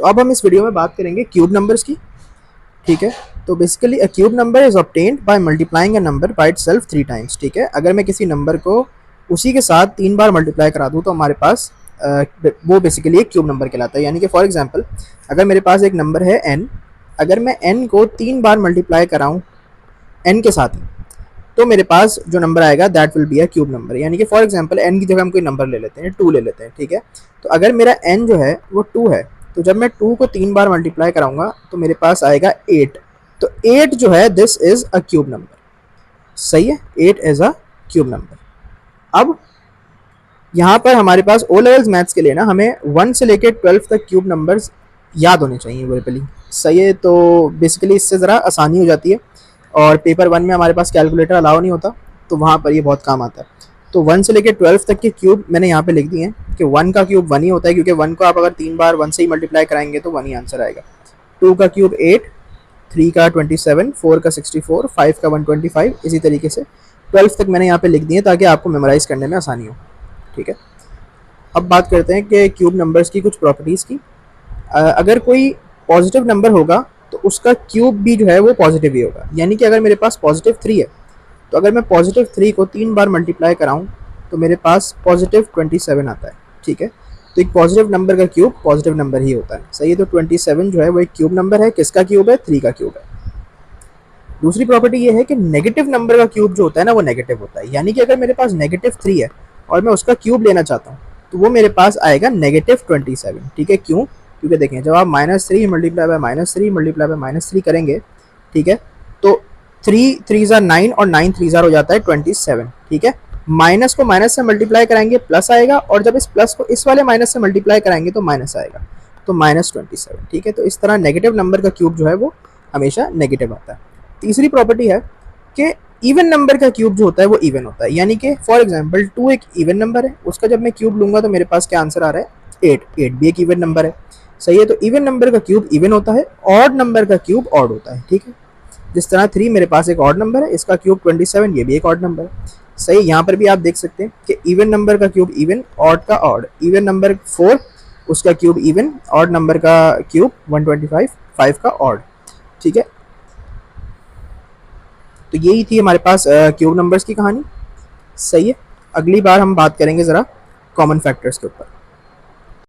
तो अब हम इस वीडियो में बात करेंगे क्यूब नंबर्स की, ठीक है। तो basically a cube number is obtained by multiplying a number by itself 3 times, ठीक है। अगर मैं किसी नंबर को उसी के साथ 3 बार मल्टीप्लाई करा दूँ तो हमारे पास वो बेसिकली एक क्यूब नंबर कहलाता है। यानी कि फॉर एग्जांपल अगर मेरे पास एक नंबर है n, अगर मैं n को 3 बार मल्टीप्लाई कराऊँ n के साथ ही, तो मेरे पास जो नंबर आएगा that will be a cube number. यानी कि फॉर एग्जांपल n की जगह हम कोई नंबर ले लेते हैं, 2 ले लेते हैं, ठीक है। तो अगर मेरा n जो है वो 2 है, तो जब मैं 2 को 3 बार मल्टीप्लाई कराऊंगा तो मेरे पास आएगा 8। तो 8 जो है this is a cube number, सही है, 8 इज अ क्यूब नंबर। अब यहाँ पर हमारे पास ओ लेवल्स मैथ्स के लिए ना हमें 1 से लेकर 12 तक क्यूब नंबर्स याद होने चाहिए वर्बली, सही है। तो बेसिकली इससे ज़रा आसानी हो जाती है, और पेपर 1 में हमारे पास कैलकुलेटर अलाउ नहीं होता, तो वहाँ पर ये बहुत काम आता है। तो 1 से लेकर 12 तक के क्यूब मैंने यहाँ पे लिख दिए हैं कि 1 का क्यूब 1 ही होता है, क्योंकि 1 को आप अगर 3 बार 1 से ही मल्टीप्लाई कराएंगे तो 1 ही आंसर आएगा। 2 का क्यूब 8, 3 का 27, 4 का 64, 5 का 125, इसी तरीके से 12 तक मैंने यहाँ पे लिख दिए ताकि आपको मेमोराइज करने में आसानी हो, ठीक है। अब बात करते हैं कि क्यूब नंबर्स की कुछ प्रॉपर्टीज़ की। अगर कोई पॉजिटिव नंबर होगा तो उसका क्यूब भी जो है वो पॉजिटिव ही होगा। यानी कि अगर मेरे पास पॉजिटिव 3 है, तो अगर मैं पॉजिटिव 3 को 3 बार मल्टीप्लाई कराऊँ तो मेरे पास पॉजिटिव 27 आता है, ठीक है। तो एक पॉजिटिव नंबर का क्यूब पॉजिटिव नंबर ही होता है, सही है। तो 27 जो है वो एक क्यूब नंबर है। किसका क्यूब है? 3 का क्यूब है। दूसरी प्रॉपर्टी ये है कि नेगेटिव नंबर का क्यूब जो होता है ना वो नेगेटिव होता है। यानी कि अगर मेरे पास नेगेटिव 3 है और मैं उसका क्यूब लेना चाहता हूँ तो वो मेरे पास आएगा नेगेटिव 27, ठीक है। क्यों? क्योंकि देखें जब आप -3 मल्टीप्लाई बाय -3 मल्टीप्लाई बाय -3 करेंगे, ठीक है, तो 3 3 ज़ा 9 और 9 3 ज़ा हो जाता है 27, ठीक है। माइनस को माइनस से मल्टीप्लाई कराएंगे प्लस आएगा, और जब इस प्लस को इस वाले माइनस से मल्टीप्लाई कराएंगे तो माइनस आएगा, तो -27, ठीक है। तो इस तरह नेगेटिव नंबर का क्यूब जो है वो हमेशा नेगेटिव आता है। तीसरी प्रॉपर्टी है कि इवन नंबर का क्यूब जो होता है वो इवन होता है। यानी कि फॉर एग्जांपल 2 एक इवन नंबर है, उसका जब मैं क्यूब लूंगा तो मेरे पास क्या आंसर आ रहा है? 8। 8 भी एक इवन नंबर है, सही है। तो इवन नंबर का क्यूब इवन होता है, ऑड नंबर का क्यूब ऑड होता है, ठीक है। जिस तरह 3 मेरे पास एक ऑड नंबर है, इसका क्यूब 27, ये भी एक ऑड नंबर है, सही। यहाँ पर भी आप देख सकते हैं कि इवन नंबर का क्यूब इवन, ऑड का ऑड। इवन नंबर 4 उसका क्यूब इवन, ऑड नंबर का क्यूब 125, 5 का ऑड, ठीक है। तो यही थी हमारे पास क्यूब नंबर्स की कहानी, सही है। अगली बार हम बात करेंगे ज़रा कॉमन फैक्टर्स के ऊपर।